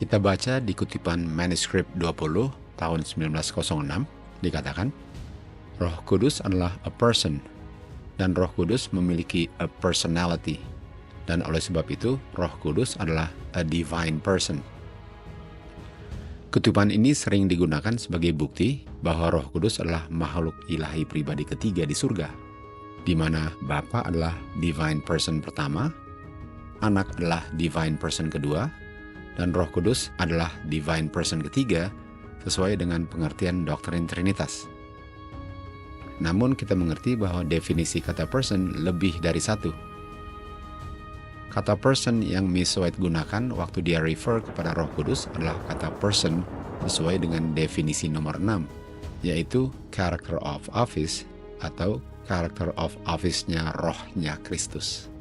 Kita baca di kutipan manuskrip 20 tahun 1906, dikatakan, Roh Kudus adalah a person, dan Roh Kudus memiliki a personality, dan oleh sebab itu Roh Kudus adalah a divine person. Kutipan ini sering digunakan sebagai bukti bahwa Roh Kudus adalah makhluk ilahi pribadi ketiga di surga, di mana Bapa adalah divine person pertama, Anak adalah divine person kedua, dan Roh Kudus adalah divine person ketiga sesuai dengan pengertian doktrin Trinitas. Namun kita mengerti bahwa definisi kata person lebih dari satu. Kata person yang Miss White gunakan waktu dia refer kepada Roh Kudus adalah kata person sesuai dengan definisi nomor 6, yaitu character of office atau character of office-nya rohnya Kristus.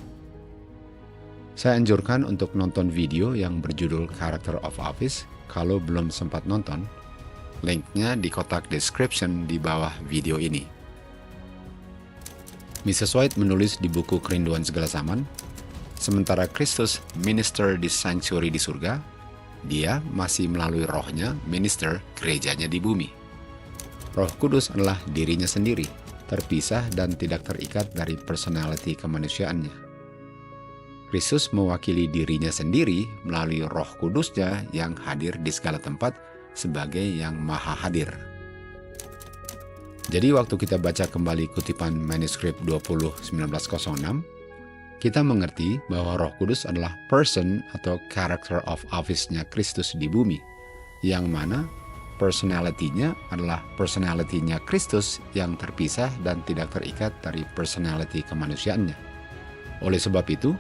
Saya anjurkan untuk nonton video yang berjudul Character of Office kalau belum sempat nonton. Linknya di kotak description di bawah video ini. Mrs. White menulis di buku Kerinduan Segala Zaman, sementara Kristus minister di sanctuary di surga, dia masih melalui rohnya minister gerejanya di bumi. Roh Kudus adalah dirinya sendiri, terpisah dan tidak terikat dari personality kemanusiaannya. Kristus mewakili dirinya sendiri melalui Roh Kudusnya yang hadir di segala tempat sebagai yang maha hadir. Jadi waktu kita baca kembali kutipan manuskrip 20-1906, kita mengerti bahwa Roh Kudus adalah person atau character of office-nya Kristus di bumi, yang mana personality-nya adalah personality-nya Kristus yang terpisah dan tidak terikat dari personality kemanusiaannya. Oleh sebab itu,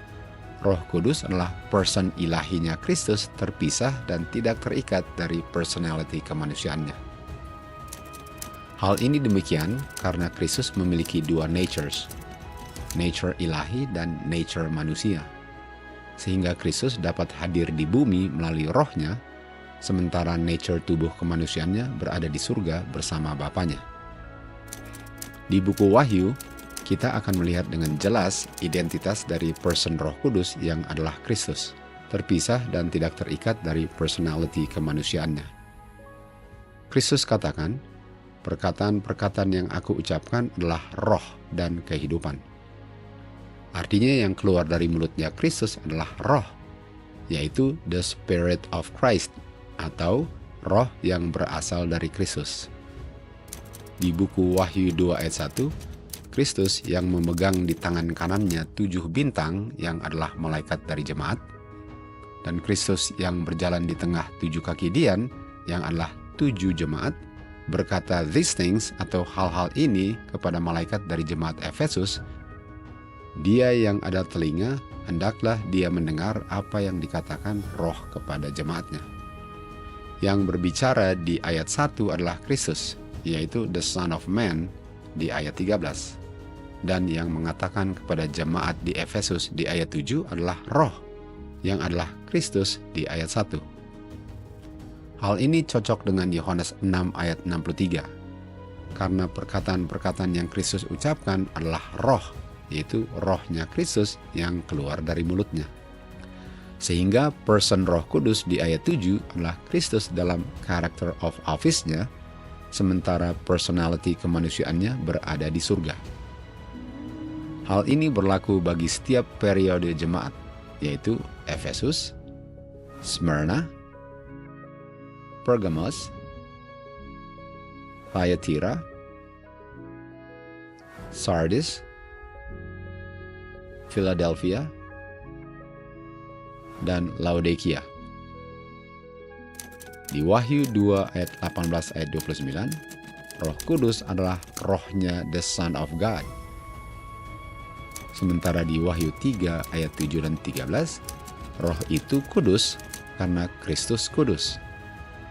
Roh Kudus adalah person ilahinya Kristus terpisah dan tidak terikat dari personality kemanusiaannya. Hal ini demikian karena Kristus memiliki dua natures, nature ilahi dan nature manusia. Sehingga Kristus dapat hadir di bumi melalui rohnya, sementara nature tubuh kemanusiaannya berada di surga bersama Bapanya. Di buku Wahyu, kita akan melihat dengan jelas identitas dari person Roh Kudus yang adalah Kristus, terpisah dan tidak terikat dari personality kemanusiaannya. Kristus katakan, perkataan-perkataan yang aku ucapkan adalah roh dan kehidupan. Artinya yang keluar dari mulutnya Kristus adalah roh, yaitu the Spirit of Christ, atau roh yang berasal dari Kristus. Di buku Wahyu 2 ayat 1, Kristus yang memegang di tangan kanannya 7 bintang yang adalah malaikat dari jemaat, dan Kristus yang berjalan di tengah 7 kaki dian yang adalah 7 jemaat, berkata these things atau hal-hal ini kepada malaikat dari jemaat Efesus. Dia yang ada telinga, hendaklah dia mendengar apa yang dikatakan roh kepada jemaatnya. Yang berbicara di ayat 1 adalah Kristus, yaitu the Son of Man di ayat 13. Dan yang mengatakan kepada jemaat di Efesus di ayat 7 adalah roh, yang adalah Kristus di ayat 1. Hal ini cocok dengan Yohanes 6 ayat 63. Karena perkataan-perkataan yang Kristus ucapkan adalah roh, yaitu rohnya Kristus yang keluar dari mulutnya. Sehingga person Roh Kudus di ayat 7 adalah Kristus dalam character of office-nya, sementara personality kemanusiaannya berada di surga. Hal ini berlaku bagi setiap periode jemaat, yaitu Efesus, Smyrna, Pergamos, Thyatira, Sardis, Philadelphia, dan Laodikia. Di Wahyu 2 ayat 18 ayat 29, Roh Kudus adalah rohnya the Son of God. Sementara di Wahyu 3 ayat 7 dan 13, roh itu kudus karena Kristus kudus.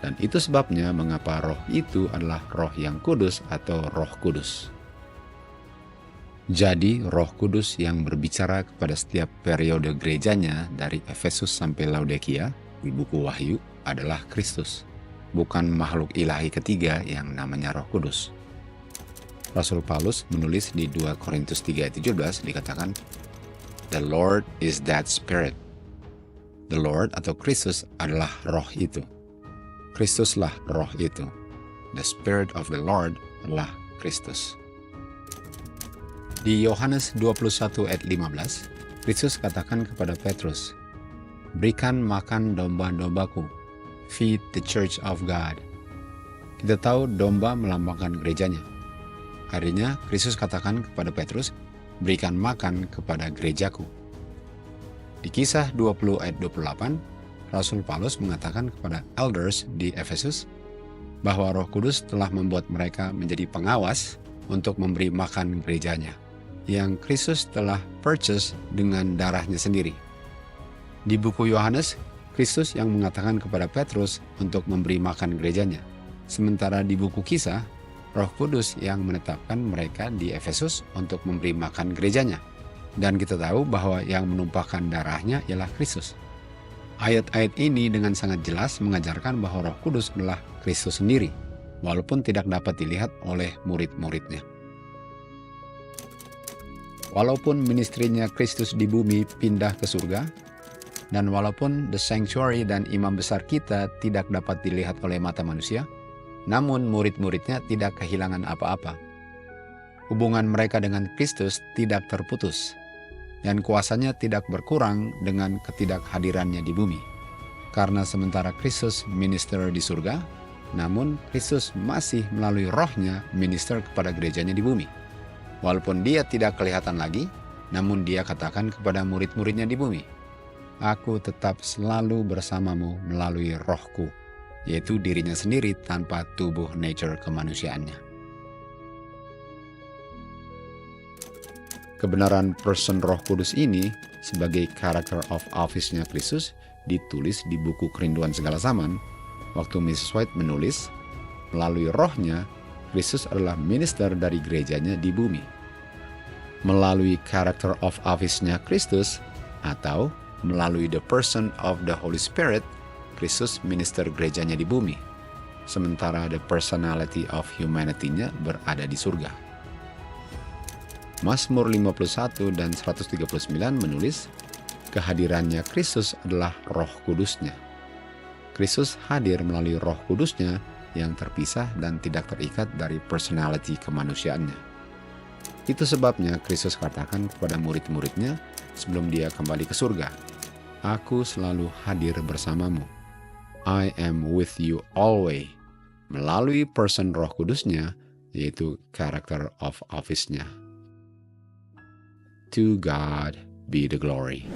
Dan itu sebabnya mengapa roh itu adalah roh yang kudus atau Roh Kudus. Jadi Roh Kudus yang berbicara kepada setiap periode gerejanya dari Efesus sampai Laodikia di buku Wahyu adalah Kristus, bukan makhluk ilahi ketiga yang namanya Roh Kudus. Rasul Paulus menulis di 2 Korintus 3 ayat 17 dikatakan, The Lord is that Spirit. The Lord atau Kristus adalah roh itu. Kristuslah roh itu. The Spirit of the Lord adalah Kristus. Di Yohanes 21 ayat 15, Kristus katakan kepada Petrus, "Berikan makan domba-dombaku, feed the church of God." Kita tahu domba melambangkan gerejanya. Akhirnya Kristus katakan kepada Petrus, "Berikan makan kepada gerejaku." Di Kisah 20 ayat 28, Rasul Paulus mengatakan kepada elders di Efesus bahwa Roh Kudus telah membuat mereka menjadi pengawas untuk memberi makan gerejanya, yang Kristus telah purchase dengan darahnya sendiri. Di buku Yohanes, Kristus yang mengatakan kepada Petrus untuk memberi makan gerejanya. Sementara di buku Kisah, Roh Kudus yang menetapkan mereka di Efesus untuk memberi makan gerejanya. Dan kita tahu bahwa yang menumpahkan darahnya ialah Kristus. Ayat-ayat ini dengan sangat jelas mengajarkan bahwa Roh Kudus adalah Kristus sendiri, walaupun tidak dapat dilihat oleh murid-muridnya. Walaupun ministrinya Kristus di bumi pindah ke surga, dan walaupun the sanctuary dan imam besar kita tidak dapat dilihat oleh mata manusia, namun murid-muridnya tidak kehilangan apa-apa. Hubungan mereka dengan Kristus tidak terputus, dan kuasanya tidak berkurang dengan ketidakhadirannya di bumi. Karena sementara Kristus minister di surga, namun Kristus masih melalui rohnya minister kepada gerejanya di bumi. Walaupun dia tidak kelihatan lagi, namun dia katakan kepada murid-muridnya di bumi, "Aku tetap selalu bersamamu melalui rohku," yaitu dirinya sendiri tanpa tubuh nature kemanusiaannya. Kebenaran person Roh Kudus ini sebagai character of office-nya Kristus ditulis di buku Kerinduan Segala Zaman. Waktu Mrs. White menulis, melalui rohnya, Kristus adalah minister dari gerejanya di bumi. Melalui character of office-nya Kristus, atau melalui the person of the Holy Spirit, Kristus minister gerejanya di bumi. Sementara the personality of humanity-nya berada di surga. Mazmur 51 dan 139 menulis, kehadirannya Kristus adalah Roh Kudusnya. Kristus hadir melalui Roh Kudusnya yang terpisah dan tidak terikat dari personality kemanusiaannya. Itu sebabnya Kristus katakan kepada murid-muridnya sebelum dia kembali ke surga, "Aku selalu hadir bersamamu. I am with you always." Melalui person Roh Kudusnya, yaitu character of office-nya. To God be the glory.